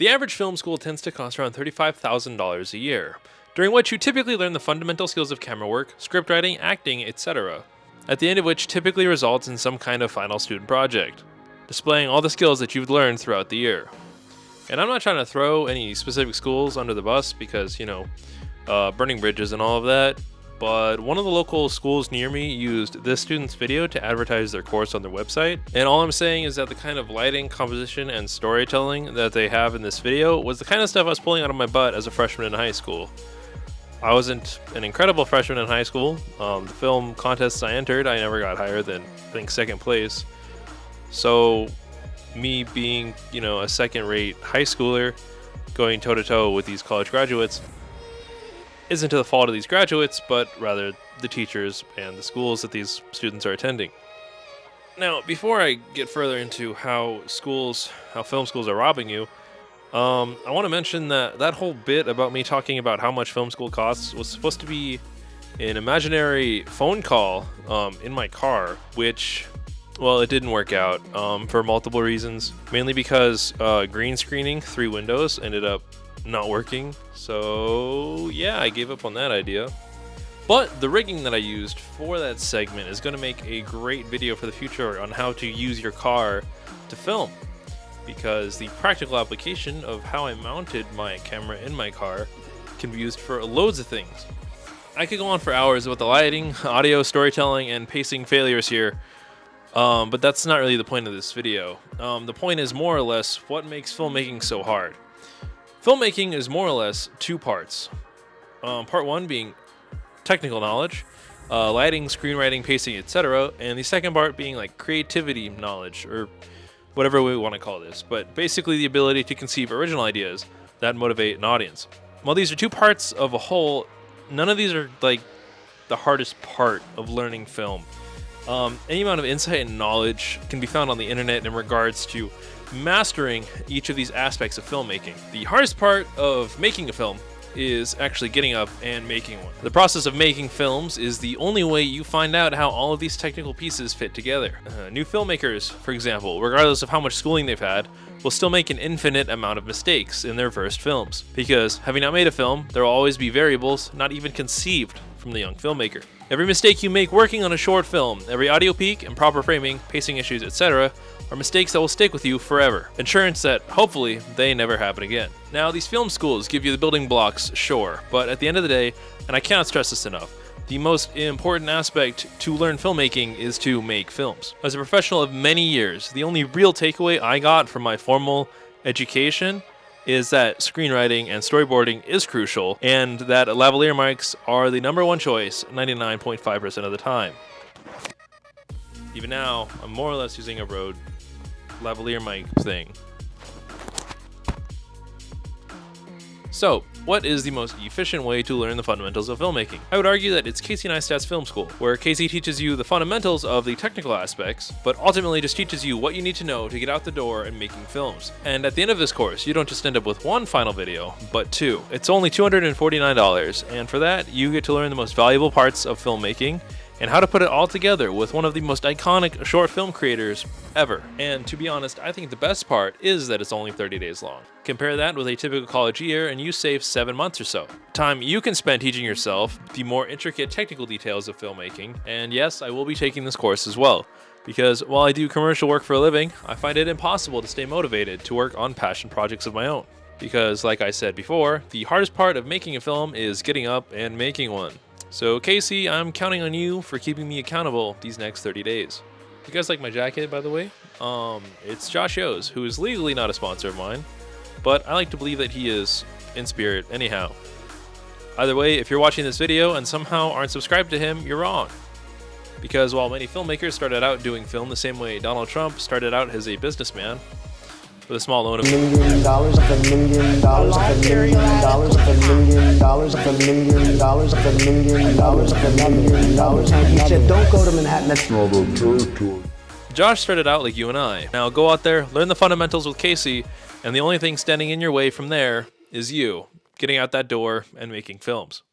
The average film school tends to cost around $35,000 a year, during which you typically learn the fundamental skills of camera work, script writing, acting, etc., at the end of which typically results in some kind of final student project, displaying all the skills that you've learned throughout the year. And I'm not trying to throw any specific schools under the bus because, burning bridges and all of that, but one of the local schools near me used this student's video to advertise their course on their website. And all I'm saying is that the kind of lighting, composition, and storytelling that they have in this video was the kind of stuff I was pulling out of my butt as a freshman in high school. I wasn't an incredible freshman in high school. The film contests I entered, I never got higher than, I think, second place. So me being, a second-rate high schooler going toe-to-toe with these college graduates isn't to the fault of these graduates, but rather the teachers and the schools that these students are attending. Now, before I get further into how film schools are robbing you, I want to mention that whole bit about me talking about how much film school costs was supposed to be an imaginary phone call in my car, which, well, it didn't work out for multiple reasons. Mainly because green screening 3 windows ended up not working. So yeah, I gave up on that idea. But the rigging that I used for that segment is going to make a great video for the future on how to use your car to film. Because the practical application of how I mounted my camera in my car can be used for loads of things. I could go on for hours about the lighting, audio, storytelling, and pacing failures here. But that's not really the point of this video. The point is more or less what makes filmmaking so hard. Filmmaking is more or less 2 parts. Part 1 being technical knowledge, lighting, screenwriting, pacing, etc. And the second part being like creativity knowledge, or whatever we want to call this. But basically the ability to conceive original ideas that motivate an audience. While these are 2 parts of a whole, none of these are like the hardest part of learning film. Any amount of insight and knowledge can be found on the internet in regards to mastering each of these aspects of filmmaking. The hardest part of making a film is actually getting up and making one. The process of making films is the only way you find out how all of these technical pieces fit together. New filmmakers, for example, regardless of how much schooling they've had, will still make an infinite amount of mistakes in their first films. Because having not made a film, there will always be variables not even conceived from the young filmmaker. Every mistake you make working on a short film, every audio peak, improper framing, pacing issues, etc., are mistakes that will stick with you forever. Insurance that, hopefully, they never happen again. Now, these film schools give you the building blocks, sure, but at the end of the day, and I cannot stress this enough, the most important aspect to learn filmmaking is to make films. As a professional of many years, the only real takeaway I got from my formal education is that screenwriting and storyboarding is crucial, and that lavalier mics are the #1 choice 99.5% of the time. Even now, I'm more or less using a Rode lavalier mic thing. So, what is the most efficient way to learn the fundamentals of filmmaking? I would argue that it's Casey Neistat's Film School, where Casey teaches you the fundamentals of the technical aspects, but ultimately just teaches you what you need to know to get out the door in making films. And at the end of this course, you don't just end up with 1 final video, but 2. It's only $249, and for that, you get to learn the most valuable parts of filmmaking, and how to put it all together with one of the most iconic short film creators ever. And to be honest, I think the best part is that it's only 30 days long. Compare that with a typical college year and you save 7 months or so. Time you can spend teaching yourself the more intricate technical details of filmmaking. And yes, I will be taking this course as well, because while I do commercial work for a living, I find it impossible to stay motivated to work on passion projects of my own. Because like I said before, the hardest part of making a film is getting up and making one. So Casey, I'm counting on you for keeping me accountable these next 30 days. You guys like my jacket, by the way? It's Josh Yo's, who is legally not a sponsor of mine, but I like to believe that he is in spirit anyhow. Either way, if you're watching this video and somehow aren't subscribed to him, you're wrong. Because while many filmmakers started out doing film the same way Donald Trump started out as a businessman, with a small loan of $1 million, $1 million, $1 million, $1 million, $1 million, $1 million, and he said, "Don't go to Manhattan. That's not a territory." Josh started out like you and I. Now go out there, learn the fundamentals with Casey, and the only thing standing in your way from there is you getting out that door and making films.